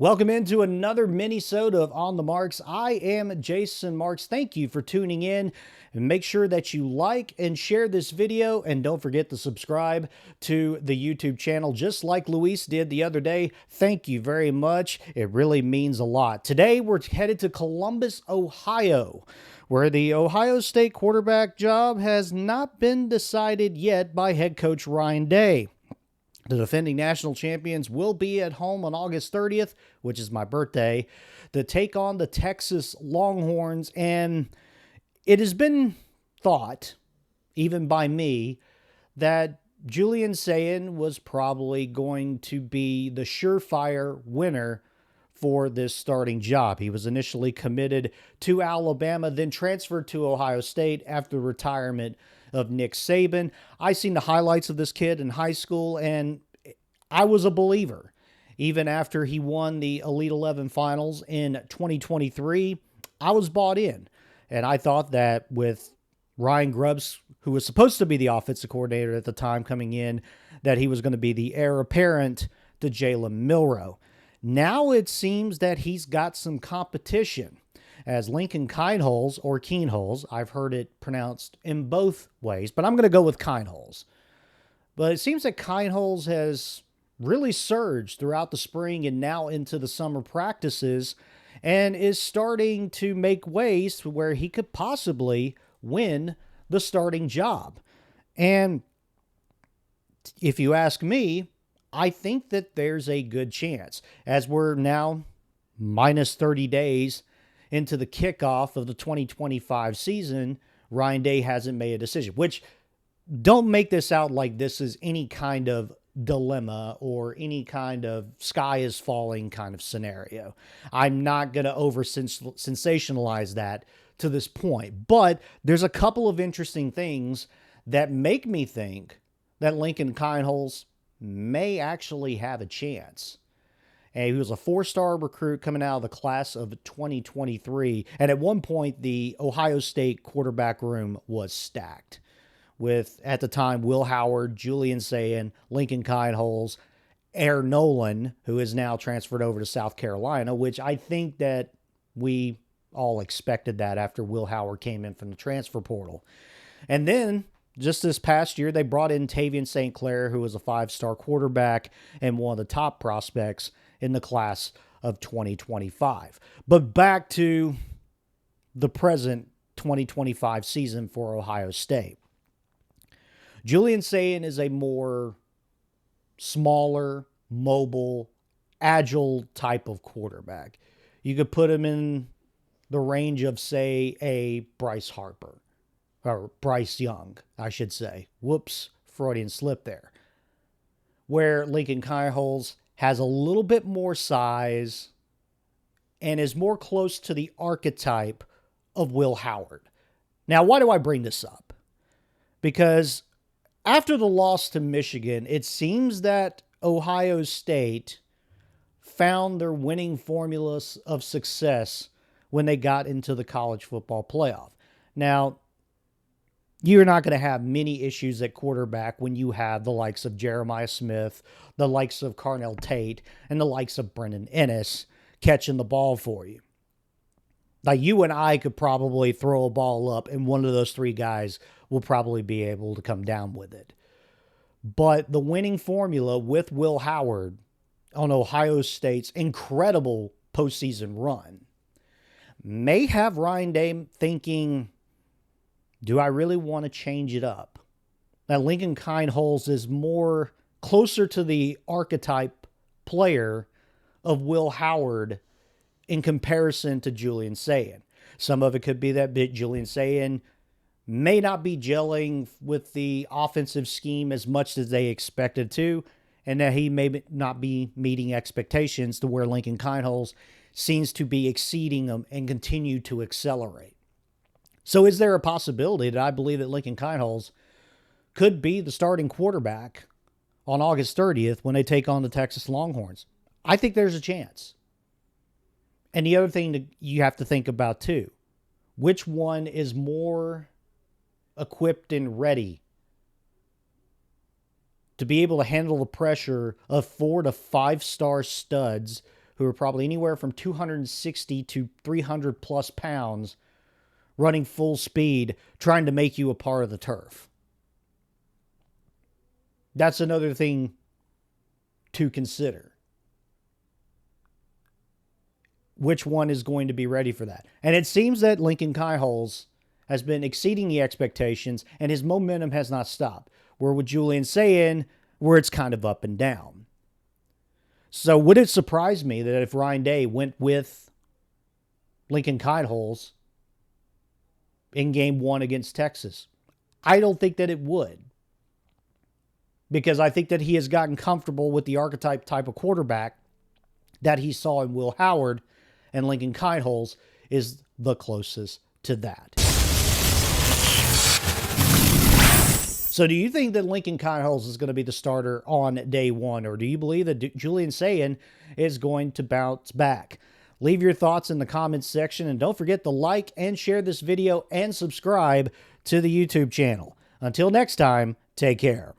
Welcome into another mini-sode of On the Marks. I am Jason Marks. Thank you for tuning in, and make sure that you like and share this video, and don't forget to subscribe to the YouTube channel just like Luis did the other day. Thank you very much. It really means a lot. Today we're headed to Columbus, Ohio, where the Ohio State quarterback job has not been decided yet by head coach Ryan Day. The defending national champions will be at home on August 30th, which is my birthday, to take on the Texas Longhorns. And it has been thought, even by me, that Julian Sayin was probably going to be the surefire winner for this starting job. He was initially committed to Alabama, then transferred to Ohio State after the retirement of Nick Saban. I seen the highlights of this kid in high school, and I was a believer. Even after he won the Elite 11 finals in 2023, I was bought in. And I thought that with Ryan Grubbs, who was supposed to be the offensive coordinator at the time, coming in, that he was going to be the heir apparent to Jalen Milroe. Now it seems that he's got some competition, as Lincoln Kienholz, or Kienholz, I've heard it pronounced in both ways, but I'm going to go with Kienholz. But it seems that Kienholz has really surged throughout the spring and now into the summer practices, and is starting to make waves to where he could possibly win the starting job. And if you ask me, I think that there's a good chance, as we're now minus 30 days into the kickoff of the 2025 season. Ryan Day hasn't made a decision, which, don't make this out like this is any kind of dilemma or any kind of sky is falling kind of scenario. I'm not going to sensationalize that to this point, but there's a couple of interesting things that make me think that Lincoln Kienholz may actually have a chance. And he was a four-star recruit coming out of the class of 2023. And at one point, the Ohio State quarterback room was stacked with, at the time, Will Howard, Julian Sayin, Lincoln Kienholz, Air Nolan, who is now transferred over to South Carolina, which I think that we all expected that after Will Howard came in from the transfer portal. And then, just this past year, they brought in Tavian St. Clair, who was a five-star quarterback and one of the top prospects in the class of 2025. But back to the present 2025 season for Ohio State. Julian Sayin is a more smaller, mobile, agile type of quarterback. You could put him in the range of, say, a Bryce Harper, or Bryce Young, I should say. Whoops, Freudian slip there. Where Lincoln Kienholz has a little bit more size and is more close to the archetype of Will Howard. Now, why do I bring this up? Because after the loss to Michigan, it seems that Ohio State found their winning formulas of success when they got into the college football playoff. Now, you're not going to have many issues at quarterback when you have the likes of Jeremiah Smith, the likes of Carnell Tate, and the likes of Brendan Ennis catching the ball for you. Like, you and I could probably throw a ball up, and one of those three guys will probably be able to come down with it. But the winning formula with Will Howard on Ohio State's incredible postseason run may have Ryan Day thinking, do I really want to change it up? Now, Lincoln Kienholz is more closer to the archetype player of Will Howard in comparison to Julian Sayin. Some of it could be that Julian Sayin may not be gelling with the offensive scheme as much as they expected to, and that he may not be meeting expectations to where Lincoln Kienholz seems to be exceeding them and continue to accelerate. So is there a possibility that I believe that Lincoln Kienholz could be the starting quarterback on August 30th when they take on the Texas Longhorns? I think there's a chance. And the other thing that you have to think about too, which one is more equipped and ready to be able to handle the pressure of 4 to 5 star studs who are probably anywhere from 260 to 300 plus pounds running full speed, trying to make you a part of the turf. That's another thing to consider. Which one is going to be ready for that? And it seems that Lincoln Kienholz has been exceeding the expectations, and his momentum has not stopped. Where with Julian Sayin, where it's kind of up and down. So would it surprise me that if Ryan Day went with Lincoln Kienholz in game 1 against Texas? I don't think that it would. Because I think that he has gotten comfortable with the archetype type of quarterback that he saw in Will Howard, and Lincoln Kienholz is the closest to that. So do you think that Lincoln Kienholz is going to be the starter on day 1, or do you believe that Julian Sayin is going to bounce back? Leave your thoughts in the comments section, and don't forget to like and share this video and subscribe to the YouTube channel. Until next time, take care.